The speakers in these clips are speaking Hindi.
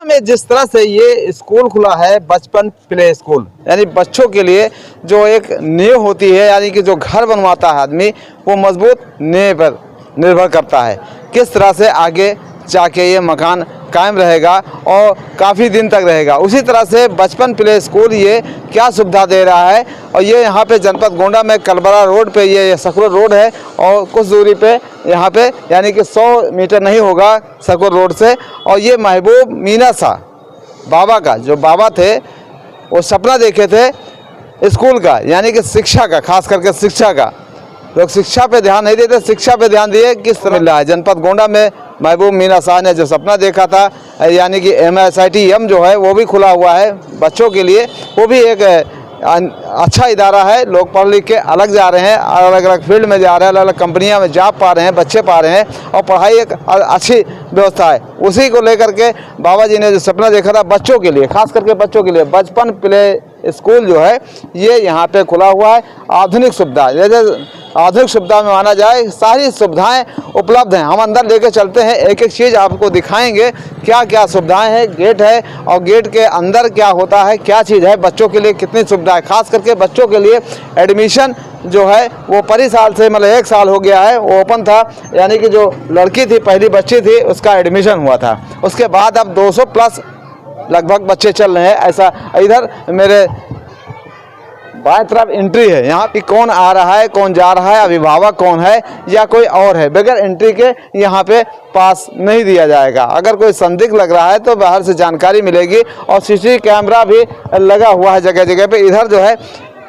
में जिस तरह से ये स्कूल खुला है, बचपन प्ले स्कूल, यानी बच्चों के लिए जो एक नींव होती है, यानी कि जो घर बनवाता है आदमी, वो मजबूत नींव पर निर्भर करता है किस तरह से आगे जाके ये मकान कायम रहेगा और काफ़ी दिन तक रहेगा। उसी तरह से बचपन प्ले स्कूल ये क्या सुविधा दे रहा है। और ये यहाँ पे जनपद गोंडा में कलबरा रोड पे ये सकरोर रोड है और कुछ दूरी पे यहाँ पे यानी कि 100 मीटर नहीं होगा सकरोर रोड से। और ये महबूब मीना शाह बाबा का, जो बाबा थे वो सपना देखे थे स्कूल का, यानी कि शिक्षा का, खास करके शिक्षा का। लोग शिक्षा पे ध्यान नहीं देते, शिक्षा पे ध्यान दिए किस तरह मिल रहा है। जनपद गोंडा में महबूब मीना शाह ने जो सपना देखा था, यानी कि MSITM जो है वो भी खुला हुआ है बच्चों के लिए। वो भी एक अच्छा इदारा है। लोग पढ़ लिख के अलग जा रहे हैं, अलग अलग फील्ड में जा रहे हैं, अलग अलग कंपनियां में जॉब पा रहे हैं, बच्चे पा रहे हैं और पढ़ाई एक अच्छी व्यवस्था है। उसी को लेकर के बाबा जी ने जो सपना देखा था बच्चों के लिए, खास करके बच्चों के लिए, बचपन प्ले स्कूल जो है ये यहाँ पे खुला हुआ है। आधुनिक सुविधा, जैसे आधुनिक सुविधा में माना जाए, सारी सुविधाएं उपलब्ध हैं। हम अंदर लेके चलते हैं, एक एक चीज़ आपको दिखाएंगे क्या क्या सुविधाएं हैं। गेट है और गेट के अंदर क्या होता है, क्या चीज़ है, बच्चों के लिए कितनी सुविधा है। खास करके बच्चों के लिए एडमिशन जो है वो परी साल से, मतलब 1 साल हो गया है, वो ओपन था। यानी कि जो लड़की थी, पहली बच्ची थी, उसका एडमिशन हुआ था। उसके बाद अब 200 प्लस लगभग बच्चे चल रहे हैं। ऐसा इधर मेरे बाएं तरफ एंट्री है, यहाँ पे कौन आ रहा है, कौन जा रहा है, अभिभावक कौन है या कोई और है, बगैर एंट्री के यहाँ पे पास नहीं दिया जाएगा। अगर कोई संदिग्ध लग रहा है तो बाहर से जानकारी मिलेगी। और CCTV कैमरा भी लगा हुआ है जगह जगह पे। इधर जो है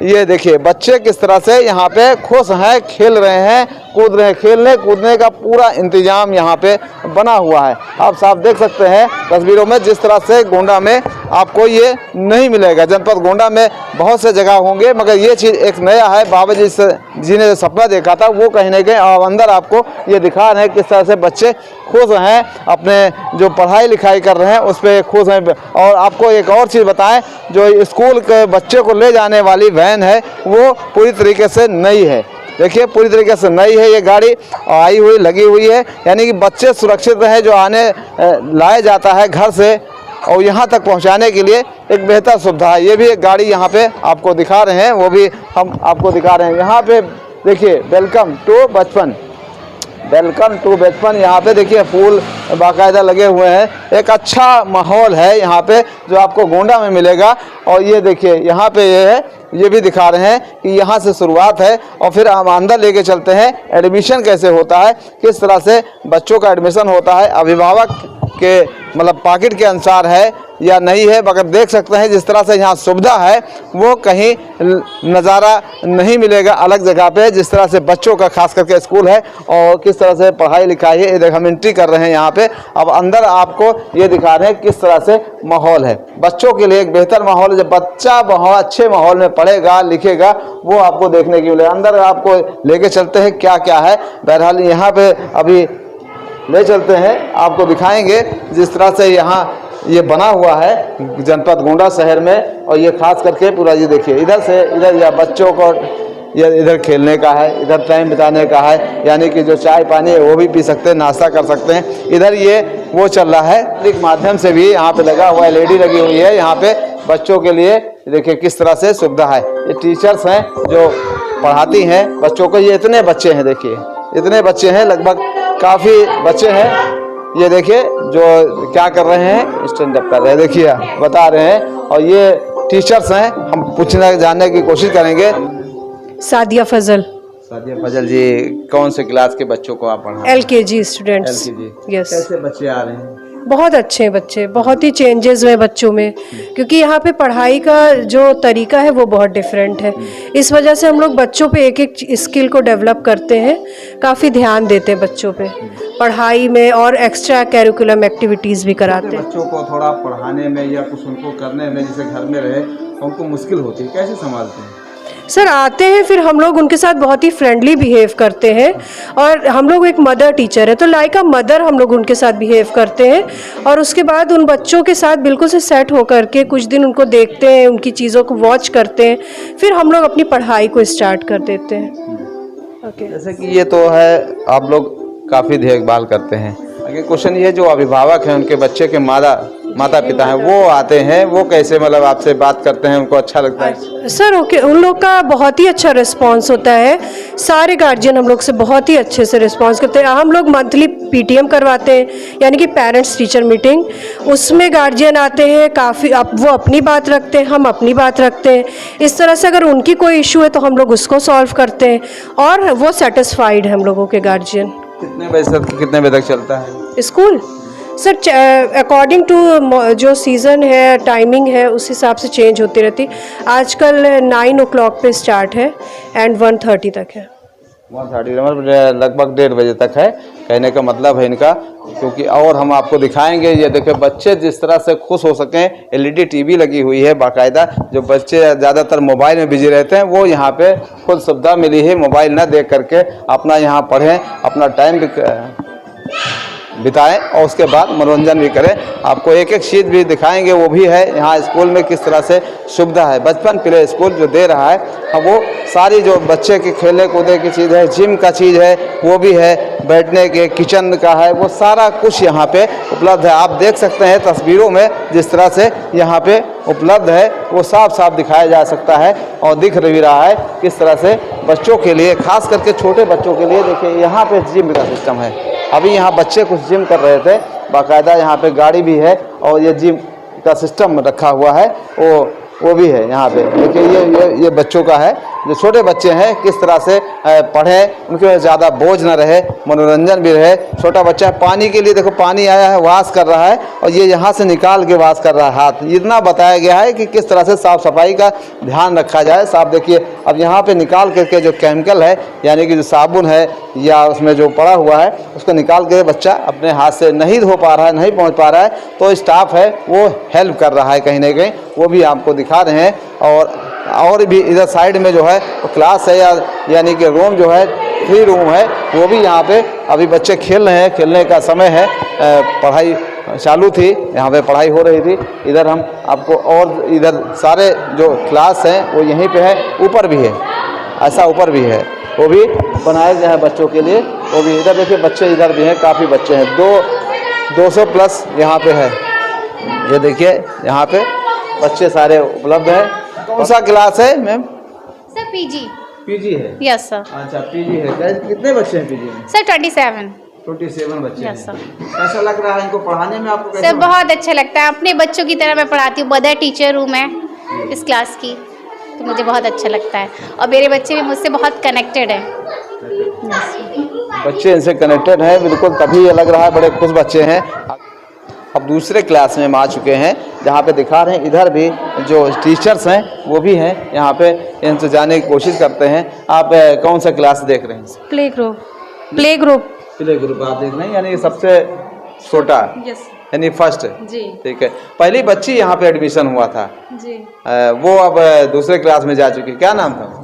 ये देखिए बच्चे किस तरह से यहाँ पे खुश हैं, खेल रहे हैं, कूद रहे हैं। खेलने कूदने का पूरा इंतजाम यहाँ पे बना हुआ है। आप साफ देख सकते हैं तस्वीरों में, जिस तरह से गोंडा में आपको ये नहीं मिलेगा। जनपद गोंडा में बहुत से जगह होंगे, मगर ये चीज़ एक नया है। बाबा जी ने जो सपना देखा था वो कहीं ना कहीं और अंदर आपको ये दिखा रहे हैं किस तरह से बच्चे खुश हैं, अपने जो पढ़ाई लिखाई कर रहे हैं उस पर खुश हैं। और आपको एक और चीज़ बताएं, जो स्कूल के बच्चे को ले जाने वाली वैन है वो पूरी तरीके से नई है। देखिए पूरी तरीके से नई है ये गाड़ी, आई हुई लगी हुई है। यानी कि बच्चे सुरक्षित रहे, जो आने लाया जाता है घर से और यहाँ तक पहुँचाने के लिए एक बेहतर सुविधा है। ये भी एक गाड़ी यहाँ पे आपको दिखा रहे हैं, वो भी हम आपको दिखा रहे हैं। यहाँ पे देखिए वेलकम टू बचपन, वेलकम टू बचपन। यहाँ पे देखिए फूल बाकायदा लगे हुए हैं। एक अच्छा माहौल है यहाँ पे जो आपको गोंडा में मिलेगा। और ये देखिए यहाँ पे ये है, ये भी दिखा रहे हैं कि यहाँ से शुरुआत है और फिर हम अंदर लेके चलते हैं। एडमिशन कैसे होता है, किस तरह से बच्चों का एडमिशन होता है, अभिभावक के मतलब पॉकेट के अनुसार है या नहीं है, मगर देख सकते हैं जिस तरह से यहाँ सुविधा है वो कहीं नज़ारा नहीं मिलेगा अलग जगह पे। जिस तरह से बच्चों का खास करके स्कूल है और किस तरह से पढ़ाई लिखाई है, इधर हम एंट्री कर रहे हैं यहाँ पे। अब अंदर आपको ये दिखा रहे हैं किस तरह से माहौल है। बच्चों के लिए एक बेहतर माहौल है। जब बच्चा बहुत अच्छे माहौल में पढ़ेगा लिखेगा वो आपको देखने की मिलेगा। अंदर आपको लेके चलते हैं क्या क्या है। बहरहाल यहाँ पे अभी ले चलते हैं, आपको दिखाएंगे जिस तरह से यहाँ ये बना हुआ है जनपद गोंडा शहर में। और ये खास करके पूरा ये देखिए इधर से इधर, या बच्चों को ये इधर खेलने का है, इधर टाइम बिताने का है, यानी कि जो चाय पानी है वो भी पी सकते हैं, नाश्ता कर सकते हैं। इधर ये वो चल रहा है, एक माध्यम से भी यहाँ पे लगा हुआ है, LED लगी हुई है यहाँ पे बच्चों के लिए। देखिए किस तरह से सुविधा है। ये टीचर्स हैं जो पढ़ाती हैं बच्चों को। ये इतने बच्चे हैं, देखिए इतने बच्चे हैं, लगभग काफ़ी बच्चे हैं। ये देखिए जो क्या कर रहे हैं, स्टैंड अप कर रहे हैं, देखिए बता रहे हैं। और ये टीचर्स हैं, हम पूछने जानने की कोशिश करेंगे। सादिया फजल। सादिया फजल जी, कौन से क्लास के बच्चों को आप पढ़ा? LKG students. यस। कैसे बच्चे आ रहे हैं? बहुत अच्छे बच्चे, बहुत ही चेंजेस हुए बच्चों में, क्योंकि यहाँ पे पढ़ाई का जो तरीका है वो बहुत डिफरेंट है। इस वजह से हम लोग बच्चों पे एक एक स्किल को डेवलप करते हैं, काफ़ी ध्यान देते हैं बच्चों पे पढ़ाई में, और एक्स्ट्रा कैरिकुलम एक्टिविटीज़ भी कराते हैं। बच्चों को थोड़ा पढ़ाने में या कुछ उनको करने में, जैसे घर में रहे उनको मुश्किल होती है, कैसे संभालते हैं? सर आते हैं, फिर हम लोग उनके साथ बहुत ही फ्रेंडली बिहेव करते हैं। और हम लोग एक मदर टीचर है तो लाइक अ मदर हम लोग उनके साथ बिहेव करते हैं। और उसके बाद उन बच्चों के साथ बिल्कुल से सेट होकर के कुछ दिन उनको देखते हैं, उनकी चीज़ों को वॉच करते हैं, फिर हम लोग अपनी पढ़ाई को स्टार्ट कर देते हैं। ओके। जैसे कि ये तो है, आप लोग काफ़ी देखभाल करते हैं। आगे क्वेश्चन ये, जो अभिभावक हैं उनके बच्चे के माता माता पिता हैं वो आते हैं, वो कैसे मतलब आपसे बात करते हैं, उनको अच्छा लगता है? सर ओके, उन लोग का बहुत ही अच्छा रिस्पांस होता है। सारे गार्जियन हम लोग से बहुत ही अच्छे से रिस्पांस करते हैं। हम लोग मंथली पीटीएम करवाते हैं, यानी कि पेरेंट्स टीचर मीटिंग। उसमें गार्जियन आते हैं, काफ़ी वो अपनी बात रखते हैं, हम अपनी बात रखते हैं। इस तरह से अगर उनकी कोई इशू है तो हम लोग उसको सॉल्व करते हैं और वो सेटिस्फाइड है हम लोगों के गार्जियन। कितने बजे से कितने बजे तक चलता है स्कूल? सर अकॉर्डिंग टू जो सीज़न है, टाइमिंग है, उस हिसाब से चेंज होती रहती। आजकल 9 o'clock पे स्टार्ट है एंड 1:30 तक है। 1:30 मतलब लगभग 1:30 बजे तक है, कहने का मतलब है इनका। क्योंकि और हम आपको दिखाएंगे, ये देखिए बच्चे जिस तरह से खुश हो सकें, एलईडी टीवी लगी हुई है बाकायदा। जो बच्चे ज़्यादातर मोबाइल में बिजी रहते हैं, वो यहाँ पे खुद सुविधा मिली है, मोबाइल ना देख करके अपना यहाँ पढ़ें, अपना टाइम बिताएं और उसके बाद मनोरंजन भी करें। आपको एक एक चीज़ भी दिखाएंगे, वो भी है यहाँ स्कूल में किस तरह से सुविधा है। बचपन प्ले स्कूल जो दे रहा है, अब वो सारी जो बच्चे के खेलने कूदने की चीज़ है, जिम का चीज़ है वो भी है, बैठने के किचन का है, वो सारा कुछ यहाँ पे उपलब्ध है। आप देख सकते हैं तस्वीरों में जिस तरह से यहाँ पे उपलब्ध है, वो साफ साफ दिखाया जा सकता है और दिख भी रहा है किस तरह से बच्चों के लिए, खास करके छोटे बच्चों के लिए। देखिए यहाँ पे जिम का सिस्टम है। अभी यहाँ बच्चे कुछ जिम कर रहे थे, बाकायदा यहाँ पे गाड़ी भी है और ये जिम का सिस्टम रखा हुआ है, वो भी है यहाँ पे। देखिए ये बच्चों का है, जो छोटे बच्चे हैं किस तरह से पढ़ें, उनके ज़्यादा बोझ ना रहे, मनोरंजन भी रहे। छोटा बच्चा है, पानी के लिए देखो पानी आया है, वाश कर रहा है और ये यहाँ से निकाल के वाश कर रहा है हाथ। इतना बताया गया है कि किस तरह से साफ़ सफाई का ध्यान रखा जाए। साफ देखिए, अब यहाँ पे निकाल करके जो केमिकल है, यानी कि जो साबुन है या उसमें जो पड़ा हुआ है, उसको निकाल के बच्चा अपने हाथ से नहीं धो पा रहा है, नहीं पहुँच पा रहा है, तो स्टाफ है वो हेल्प कर रहा है कहीं ना कहीं, वो भी आपको दिखा रहे हैं। और भी इधर साइड में जो है वो क्लास है, यानी कि रूम जो है, 3 रूम है, वो भी यहाँ पे अभी बच्चे खेल रहे हैं, खेलने का समय है। पढ़ाई चालू थी, यहाँ पे पढ़ाई हो रही थी। इधर हम आपको, और इधर सारे जो क्लास हैं वो यहीं पे है, ऊपर भी है, ऐसा ऊपर भी है, वो भी बनाया गया है बच्चों के लिए। वो भी इधर देखिए बच्चे इधर भी हैं, काफ़ी बच्चे हैं, 200 प्लस यहाँ पे है। ये देखिए यहाँ पे बच्चे सारे उपलब्ध हैं। कौन सा क्लास है मैम? Sir PG. पीजी है? Yes sir. अच्छा पीजी है। कितने बच्चे हैं पीजी में? सर 27 बच्चे हैं। Yes sir. कैसा लग रहा है इनको पढ़ाने में आपको? सर बहुत अच्छा लगता है, अपने बच्चों की तरह मैं पढ़ाती हूँ। मदर टीचर हूँ मैं इस क्लास की, तो मुझे बहुत अच्छा लगता है और मेरे बच्चे भी मुझसे बहुत कनेक्टेड हैं। बच्चे इनसे कनेक्टेड हैं बिल्कुल, तभी ये लग रहा है बड़े खुश बच्चे हैं। अब दूसरे क्लास में हम आ चुके हैं, जहाँ पे दिखा रहे हैं, इधर भी जो टीचर्स हैं वो भी हैं, यहाँ पे इनसे जाने की कोशिश करते हैं। आप कौन सा क्लास देख रहे हैं? प्ले ग्रुप आप देख रहे हैं, यानी सबसे छोटा, यानी फर्स्ट जी। ठीक है। पहली बच्ची यहाँ पे एडमिशन हुआ था जी। वो अब दूसरे क्लास में जा चुकी। क्या नाम था?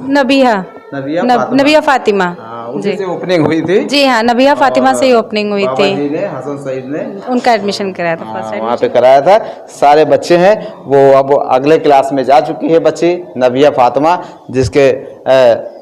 नबिया फातिमा। उसी से ओपनिंग हुई थी? जी हाँ, नबिया फातिमा से ही ओपनिंग हुई थी। हसन सईद ने उनका एडमिशन कराया था, फर्स्ट वहाँ पे कराया था। सारे बच्चे हैं वो अब अगले क्लास में जा चुकी है बच्ची नबिया फातिमा, जिसके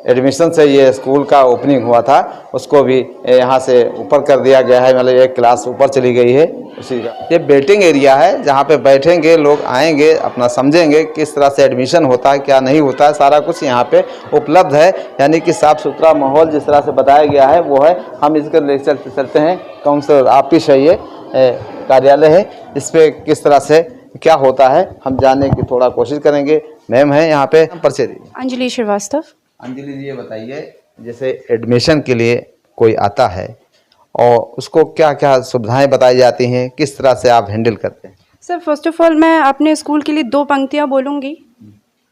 एडमिशन से ये स्कूल का ओपनिंग हुआ था, उसको भी यहाँ से ऊपर कर दिया गया है, मतलब एक क्लास ऊपर चली गई है उसी का। ये वेटिंग एरिया है, जहाँ पे बैठेंगे लोग, आएंगे अपना समझेंगे किस तरह से एडमिशन होता है, क्या नहीं होता है, सारा कुछ यहाँ पे उपलब्ध है। यानी कि साफ़ सुथरा माहौल जिस तरह से बताया गया है वो है। हम इसके ले चलते हैं, काउंसिलर ऑफिस है, ये कार्यालय है, इस पर किस तरह से क्या होता है हम जानने की थोड़ा कोशिश करेंगे। मैम है यहाँ पे, परिचय दीजिए। अंजलि श्रीवास्तव। अंजलि जी ये बताइए, जैसे एडमिशन के लिए कोई आता है और उसको क्या क्या सुविधाएं बताई जाती हैं, किस तरह से आप हैंडल करते हैं? सर फर्स्ट ऑफ ऑल मैं अपने स्कूल के लिए 2 पंक्तियाँ बोलूँगी।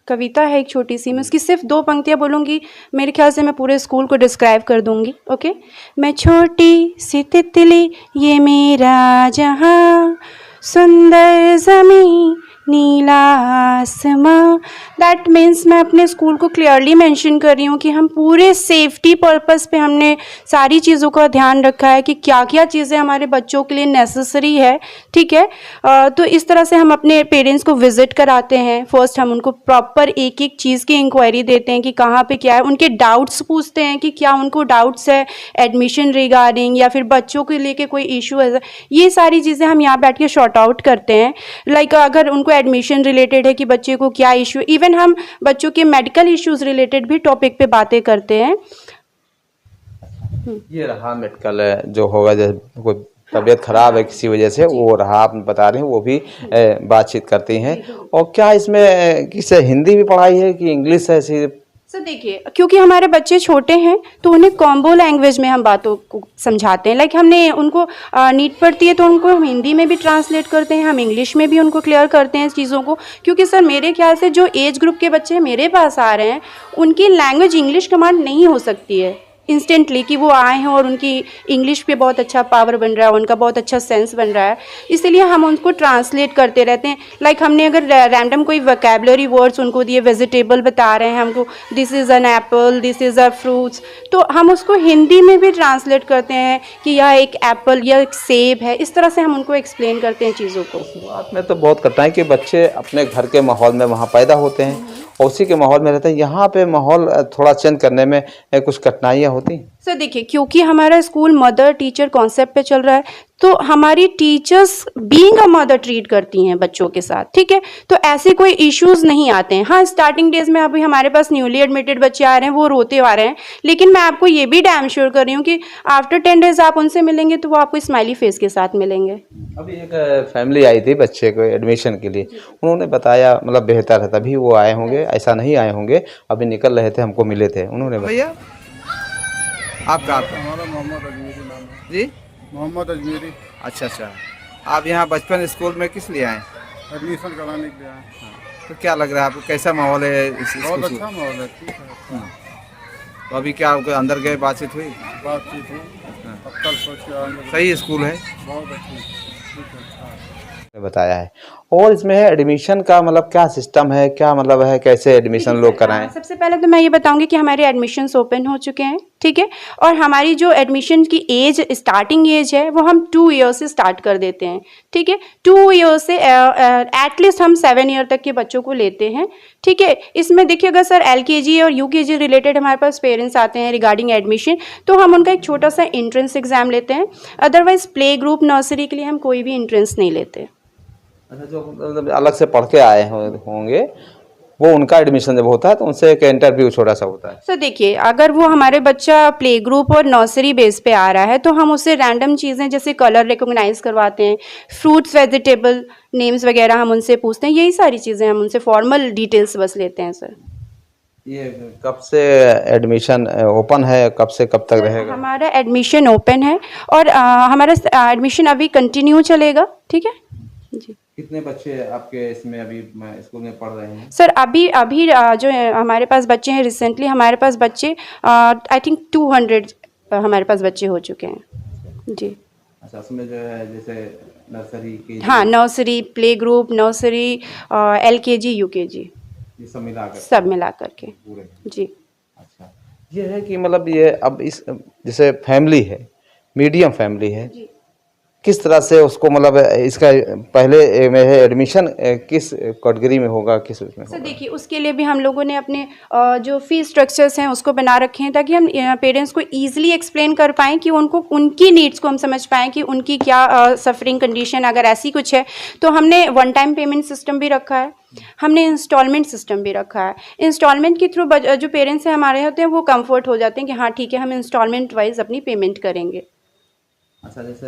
कविता है एक छोटी सी, मैं उसकी सिर्फ 2 पंक्तियाँ बोलूँगी, मेरे ख्याल से मैं पूरे स्कूल को डिस्क्राइब कर दूँगी। ओके। मैं छोटी सी तितली ये मेरा जहाँ, सुंदर ज़मीं नीला आसमां। दैट मीन्स मैं अपने स्कूल को क्लियरली मेंशन कर रही हूँ कि हम पूरे सेफ्टी पर्पस पे हमने सारी चीज़ों का ध्यान रखा है कि क्या क्या चीज़ें हमारे बच्चों के लिए नेसेसरी है, ठीक है। तो इस तरह से हम अपने पेरेंट्स को विज़िट कराते हैं। फर्स्ट हम उनको प्रॉपर एक एक चीज़ की इंक्वायरी देते हैं कि कहाँ पे क्या है, उनके डाउट्स पूछते हैं कि क्या उनको डाउट्स है एडमिशन रिगार्डिंग या फिर बच्चों के लेके कोई इशू है। ये सारी चीज़ें हम यहाँ बैठ के शॉर्ट आउट करते हैं। लाइक अगर उनको एडमिशन रिलेटेड है कि बच्चे को क्या इशू, इवन हम बच्चों के मेडिकल इश्यूज रिलेटेड भी टॉपिक पे बातें करते हैं। ये रहा मेडिकल जो होगा, जैसे कोई तबीयत खराब है किसी वजह से, वो रहा आप बता रहे हैं, वो भी बातचीत करती हैं। और क्या इसमें किसे हिंदी भी पढ़ाई है कि इंग्लिश है सिर्फ? सर देखिए, क्योंकि हमारे बच्चे छोटे हैं तो उन्हें कॉम्बो लैंग्वेज में हम बातों को समझाते हैं। लाइक हमने उनको नीड पड़ती है तो उनको हम हिंदी में भी ट्रांसलेट करते हैं, हम इंग्लिश में भी उनको क्लियर करते हैं इस चीज़ों को। क्योंकि सर मेरे ख्याल से जो एज ग्रुप के बच्चे मेरे पास आ रहे हैं उनकी लैंग्वेज इंग्लिश कमांड नहीं हो सकती है इंस्टेंटली कि वो आए हैं और उनकी इंग्लिश पे बहुत अच्छा पावर बन रहा है, उनका बहुत अच्छा सेंस बन रहा है, इसलिए हम उनको ट्रांसलेट करते रहते हैं। लाइक हमने अगर रैंडम कोई वोकैबुलरी वर्ड्स उनको दिए, वेजिटेबल बता रहे हैं हमको, this is an apple, this is a fruits, तो हम उसको हिंदी में भी ट्रांसलेट करते हैं कि यह एक एप्पल, यह एक सेब है। इस तरह से हम उनको एक्सप्लेन करते हैं चीज़ों को। शुरुआत में तो बहुत कठिनाई कि बच्चे अपने घर के माहौल में वहाँ पैदा होते हैं और उसी के माहौल में रहते हैं, यहाँ पे माहौल थोड़ा चेंज करने में कुछ कठिनाइयाँ होती हैं। सर देखिए, क्योंकि हमारा स्कूल मदर टीचर कॉन्सेप्ट पे चल रहा है तो हमारी teachers being a mother treat करती हैं बच्चों के साथ, ठीक है। तो ऐसे कोई इश्यूज नहीं आते हैं। हाँ, स्टार्टिंग डेज में अभी हमारे पास न्यूली एडमिटेड बच्चे आ रहे हैं, वो रोते आ रहे हैं, लेकिन मैं आपको ये भी डैम श्योर कर रही हूँ कि आफ्टर 10 डेज आप उनसे मिलेंगे तो वो आपको स्माइली फेस के साथ मिलेंगे। अभी एक फैमिली आई थी बच्चे को एडमिशन के लिए, उन्होंने बताया मतलब बेहतर है, तभी वो आए होंगे, ऐसा नहीं आए होंगे, अभी निकल रहे थे हमको मिले थे, उन्होंने भैया आपका हमारा मोहम्मद अजमेरी नाम है। जी मोहम्मद अजमेरी। अच्छा अच्छा, आप यहाँ बचपन स्कूल में किस लिए आए? एडमिशन कराने के लिए आए। तो क्या लग रहा है आपको, कैसा माहौल है इस बहुत स्कूल? अच्छा माहौल है, ठीक है। तो अभी क्या आपके अंदर गए, बातचीत हुई? बातचीत हुई, अब कल सोच के आएंगे। सही स्कूल है, बहुत अच्छी, ठीक है, अच्छा है। बताया है। और इसमें है एडमिशन का मतलब क्या सिस्टम है, क्या मतलब है, कैसे एडमिशन लोग कराएं? सबसे पहले तो मैं ये बताऊंगी कि हमारे एडमिशन्स ओपन हो चुके हैं, ठीक है। और हमारी जो एडमिशन की एज, स्टार्टिंग एज है, वो हम 2 ईयर से स्टार्ट कर देते हैं, ठीक है। 2 ईयर से एटलीस्ट हम 7 ईयर तक के बच्चों को लेते हैं, ठीक है। इसमें देखिएगा सर, LKG और UKG रिलेटेड हमारे पास पेरेंट्स आते हैं रिगार्डिंग एडमिशन, तो हम उनका एक छोटा सा एंट्रेंस एग्जाम लेते हैं। अदरवाइज प्ले ग्रुप, नर्सरी के लिए हम कोई भी एंट्रेंस नहीं लेते। अच्छा, जो मतलब अलग से पढ़ के आए होंगे वो उनका एडमिशन जब होता है तो उनसे एक इंटरव्यू छोटा सा होता है। सर देखिए, अगर वो हमारे बच्चा प्ले ग्रुप और नर्सरी बेस पे आ रहा है तो हम उससे रैंडम चीज़ें जैसे कलर रिकॉग्नाइज करवाते हैं, फ्रूट्स वेजिटेबल नेम्स वगैरह हम उनसे पूछते हैं, यही सारी चीज़ें हम उनसे फॉर्मल डिटेल्स बस लेते हैं सर। ये कब से एडमिशन ओपन है, कब से कब तक रहेगा? हमारा एडमिशन ओपन है और हमारा एडमिशन अभी कंटिन्यू चलेगा, ठीक है जी। कितने बच्चे आपके इसमें अभी स्कूल में पढ़ रहे हैं? सर अभी जो हमारे पास बच्चे हैं, रिसेंटली हमारे पास बच्चे आई थिंक 200 हमारे पास बच्चे हो चुके हैं जी। अच्छा, उसमें जो है जैसे नर्सरी की, हाँ, nursery, play group, nursery, LKG, UKG, ये सब मिला करके पूरे जी। अच्छा, ये है कि मतलब ये अब इस जैसे फैमिली है, मीडियम फैमिली है, किस तरह से उसको मतलब इसका पहले में है एडमिशन किस कैटेगरी में होगा, किस उसमें सर देखिए, उसके लिए भी हम लोगों ने अपने जो फीस स्ट्रक्चर्स हैं उसको बना रखे हैं ताकि हम पेरेंट्स को ईजिली एक्सप्लेन कर पाएँ कि उनको उनकी नीड्स को हम समझ पाएँ कि उनकी क्या सफरिंग कंडीशन अगर ऐसी कुछ है। तो हमने 1 टाइम पेमेंट सिस्टम भी रखा है, हमने इंस्टॉलमेंट सिस्टम भी रखा है। इंस्टॉलमेंट के थ्रू जो पेरेंट्स हैं हमारे होते हैं वो कम्फर्ट हो जाते हैं कि हाँ ठीक है, हम इंस्टॉलमेंट वाइज अपनी पेमेंट करेंगे। अच्छा, जैसे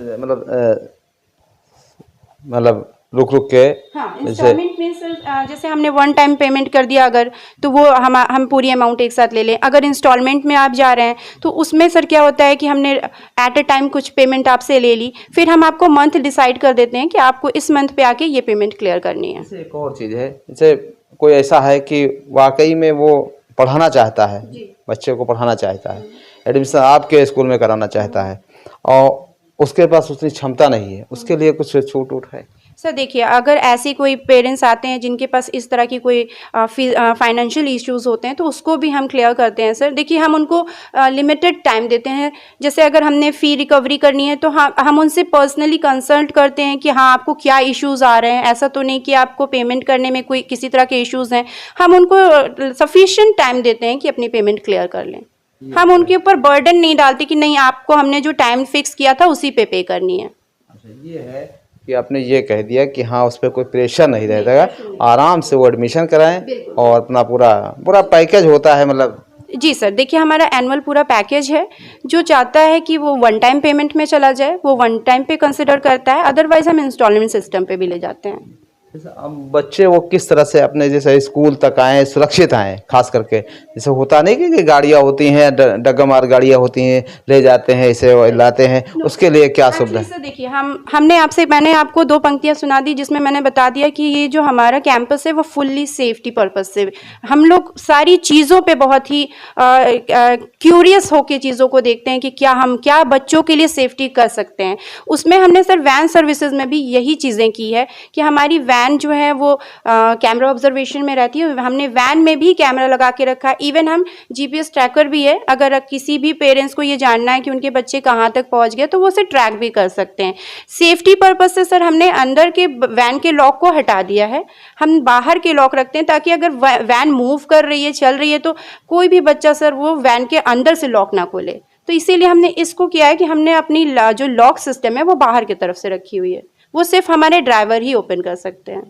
मतलब रुक के, हाँ, इंस्टॉलमेंट मीन्स जैसे हमने 1 टाइम पेमेंट कर दिया अगर, तो वो हम पूरी अमाउंट एक साथ ले लें। अगर इंस्टॉलमेंट में आप जा रहे हैं तो उसमें सर क्या होता है कि हमने एट अ टाइम कुछ पेमेंट आपसे ले ली, फिर हम आपको मंथ डिसाइड कर देते हैं कि आपको इस मंथ पे आके ये पेमेंट क्लियर करनी है। जैसे एक और चीज़ है, जैसे कोई ऐसा है कि वाकई में वो पढ़ाना चाहता है, बच्चे को पढ़ाना चाहता है, एडमिशन आपके स्कूल में कराना चाहता है और उसके पास उतनी क्षमता नहीं है, उसके लिए कुछ छूट है? सर देखिए, अगर ऐसी कोई पेरेंट्स आते हैं जिनके पास इस तरह की कोई फाइनेंशियल इश्यूज़ होते हैं तो उसको भी हम क्लियर करते हैं सर। देखिए, हम उनको लिमिटेड टाइम देते हैं। जैसे अगर हमने फ़ी रिकवरी करनी है तो हम उनसे पर्सनली कंसल्ट करते हैं कि हाँ, आपको क्या इश्यूज़ आ रहे हैं। ऐसा तो नहीं कि आपको पेमेंट करने में कोई किसी तरह के इश्यूज़ हैं। हम उनको सफिशिएंट टाइम देते हैं कि अपनी पेमेंट क्लियर कर लें। हम उनके ऊपर बर्डन नहीं डालते कि नहीं, आपको हमने जो टाइम फिक्स किया था उसी पे करनी है। अच्छा, ये है कि आपने ये कह दिया कि हाँ, उस पर कोई प्रेशर नहीं रहता, आराम से वो एडमिशन कराएं और अपना पूरा पूरा पैकेज होता है मतलब। जी सर, देखिए हमारा एनुअल पूरा पैकेज है। जो चाहता है कि वो वन टाइम पेमेंट में चला जाए वो वन टाइम पे कंसिडर करता है, अदरवाइज हम इंस्टॉलमेंट सिस्टम पे भी ले जाते हैं। अब बच्चे वो किस तरह से अपने जैसे स्कूल तक आए, सुरक्षित आए, खास करके जैसे होता नहीं कि गाड़ियाँ होती हैं, डग्गामार गाड़ियाँ होती हैं, ले जाते हैं, इसे लाते हैं, उसके लिए क्या सुविधा है? सर देखिए, मैंने आपको 2 पंक्तियाँ सुना दी जिसमें मैंने बता दिया कि ये जो हमारा कैंपस है वो फुल्ली सेफ्टी पर्पस से हम लोग सारी चीज़ों पे बहुत ही क्यूरियस होके चीज़ों को देखते हैं कि क्या बच्चों के लिए सेफ्टी कर सकते हैं। उसमें हमने सर वैन सर्विसेज में भी यही चीज़ें की है कि हमारी वैन जो है वो कैमरा ऑब्जर्वेशन में रहती है। हमने वैन में भी कैमरा लगा के रखा है। इवन हम जीपीएस ट्रैकर भी है, अगर किसी भी पेरेंट्स को ये जानना है कि उनके बच्चे कहाँ तक पहुँच गए तो वो उसे ट्रैक भी कर सकते हैं। सेफ्टी पर्पज से सर हमने अंदर के वैन के लॉक को हटा दिया है, हम बाहर के लॉक रखते हैं ताकि अगर वैन मूव कर रही है, चल रही है तो कोई भी बच्चा सर वो वैन के अंदर से लॉक ना खोले। तो इसीलिए हमने इसको किया है कि हमने अपनी जो लॉक सिस्टम है वो बाहर की तरफ से रखी हुई है, वो सिर्फ हमारे ड्राइवर ही ओपन कर सकते हैं।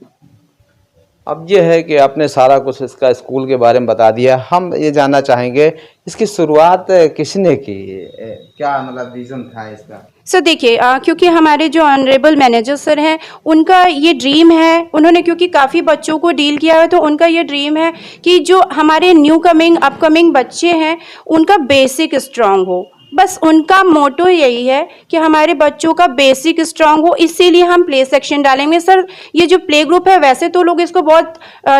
अब ये है कि आपने सारा कुछ इसका स्कूल के बारे में बता दिया। हम ये जानना चाहेंगे इसकी शुरुआत किसने की, क्या मतलब रीज़न था इसका? सर देखिए, क्योंकि हमारे जो ऑनरेबल मैनेजर सर हैं उनका ये ड्रीम है, उन्होंने क्योंकि काफ़ी बच्चों को डील किया है तो उनका ये ड्रीम है कि जो हमारे अपकमिंग बच्चे हैं उनका बेसिक स्ट्रांग हो। बस उनका मोटो यही है कि हमारे बच्चों का बेसिक स्ट्रांग हो, इसीलिए हम प्ले सेक्शन डालेंगे। सर ये जो प्ले ग्रुप है वैसे तो लोग इसको बहुत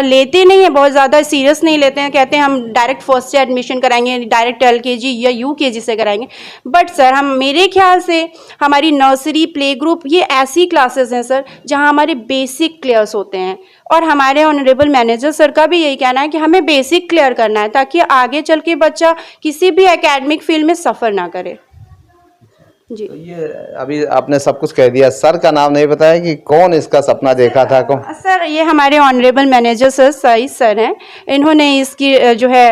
लेते नहीं है, बहुत ज़्यादा सीरियस नहीं लेते हैं, कहते हैं हम डायरेक्ट फर्स्ट से एडमिशन कराएंगे, डायरेक्ट LKG या UKG से कराएंगे। बट सर मेरे ख्याल से हमारी नर्सरी, प्ले ग्रुप ये ऐसी क्लासेस हैं सर जहाँ हमारे बेसिक क्लियर्स होते हैं। और हमारे ऑनरेबल मैनेजर सर का भी यही कहना है कि हमें बेसिक क्लियर करना है ताकि आगे चल के बच्चा किसी भी एकेडमिक फील्ड में सफ़र ना करे। जी, तो ये अभी आपने सब कुछ कह दिया, सर का नाम नहीं बताया कि कौन इसका सपना देखा था? कौन सर? ये हमारे honourable manager sir size sir हैं, इन्होंने इसकी जो है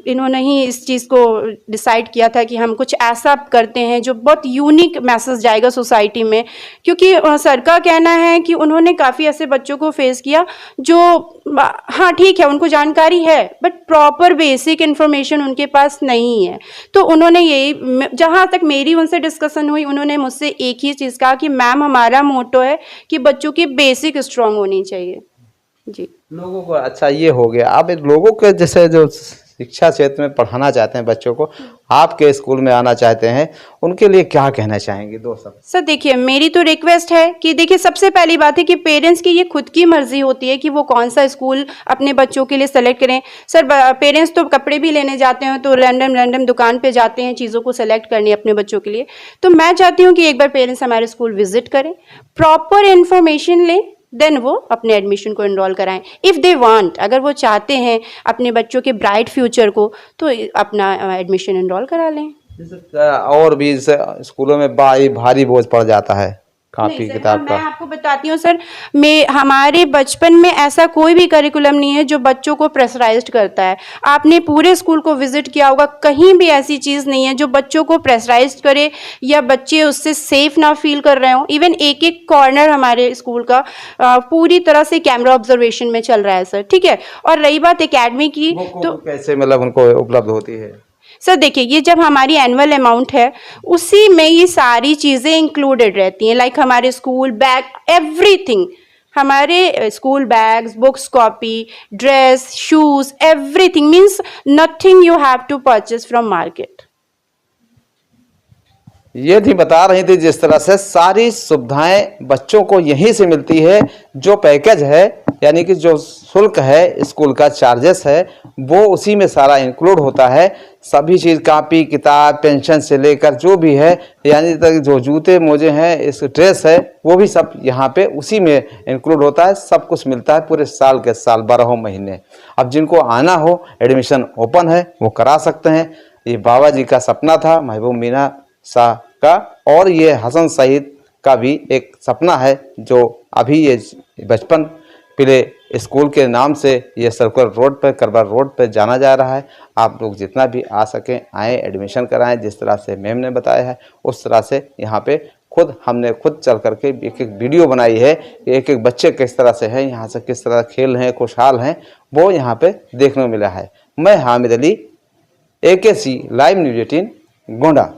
इन्होंने ही इस चीज़ को डिसाइड किया था कि हम कुछ ऐसा करते हैं जो बहुत यूनिक मैसेज जाएगा सोसाइटी में। क्योंकि सर का कहना है कि उन्होंने काफ़ी ऐसे बच्चों को फेस किया जो हाँ ठीक है उनको जानकारी है बट प्रॉपर बेसिक इन्फॉर्मेशन उनके पास नहीं है। तो उन्होंने यही, जहाँ तक मेरी उनसे डिस्कशन हुई, उन्होंने मुझसे एक ही चीज़ कहा कि मैम हमारा मोटो है कि बच्चों की बेसिक स्ट्रांग होनी चाहिए। जी, लोगों को अच्छा ये हो गया। अब लोगों के जैसे जो शिक्षा क्षेत्र में पढ़ाना चाहते हैं बच्चों को, आपके स्कूल में आना चाहते हैं, उनके लिए क्या कहना चाहेंगे? 2 शब्द। सर देखिए, मेरी तो रिक्वेस्ट है कि देखिए सबसे पहली बात है कि पेरेंट्स की ये खुद की मर्जी होती है कि वो कौन सा स्कूल अपने बच्चों के लिए सेलेक्ट करें। सर पेरेंट्स तो कपड़े भी लेने जाते हैं तो रैंडम दुकान पे जाते हैं चीज़ों को सेलेक्ट करनी अपने बच्चों के लिए। तो मैं चाहती हूँ कि एक बार पेरेंट्स हमारे स्कूल विजिट करें, प्रॉपर इन्फॉर्मेशन लें, देन वो अपने एडमिशन को इनरोल कराएं। इफ़ दे वांट, अगर वो चाहते हैं अपने बच्चों के ब्राइट फ्यूचर को, तो अपना एडमिशन इनरोल करा लें। जैसे और भी स्कूलों में भारी बोझ पड़ जाता है कॉपी किताब का। मैं आपको बताती हूँ सर, हमारे बचपन में ऐसा कोई भी करिकुलम नहीं है जो बच्चों को प्रेशराइज्ड करता है। आपने पूरे स्कूल को विजिट किया होगा, कहीं भी ऐसी चीज़ नहीं है जो बच्चों को प्रेशराइज्ड करे या बच्चे उससे सेफ ना फील कर रहे हों। इवन एक कॉर्नर हमारे स्कूल का पूरी तरह से कैमरा ऑब्जर्वेशन में चल रहा है सर, ठीक है। और रही बात एकेडमी की, तो कैसे मतलब उनको उपलब्ध होती है? सर देखिए, ये जब हमारी एनुअल अमाउंट है उसी में ये सारी चीज़ें इंक्लूडेड रहती हैं, लाइक हमारे स्कूल बैग, एवरीथिंग, हमारे school bags, books, copy, dress, shoes, everything, means nothing you have to purchase from market. ये थी बता रही थी जिस तरह से सारी सुविधाएं बच्चों को यहीं से मिलती है। जो पैकेज है यानी कि जो शुल्क है स्कूल का चार्जेस है वो उसी में सारा इंक्लूड होता है। सभी चीज़ कापी किताब पेंशन से लेकर जो भी है, यानी तक जो जूते मोजे हैं इस ड्रेस है वो भी सब यहाँ पे उसी में इंक्लूड होता है। सब कुछ मिलता है पूरे साल के साल 12 महीने। अब जिनको आना हो एडमिशन ओपन है वो करा सकते हैं। ये बाबा जी का सपना था महबूब मीना शाह का, और ये हसन सईद का भी एक सपना है जो अभी ये बचपन प्ले स्कूल के नाम से ये सर्कुलर रोड पर करबा रोड पर जाना जा रहा है। आप लोग जितना भी आ सकें आएँ, एडमिशन कराएं। जिस तरह से मैम ने बताया है उस तरह से यहाँ पे हमने खुद चल करके एक एक वीडियो बनाई है कि एक एक बच्चे किस तरह से हैं, यहाँ से किस तरह खेल हैं, खुशहाल हैं, वो यहाँ पे देखने को मिला है। मैं Hamid Ali, AKC live news 18 Gonda.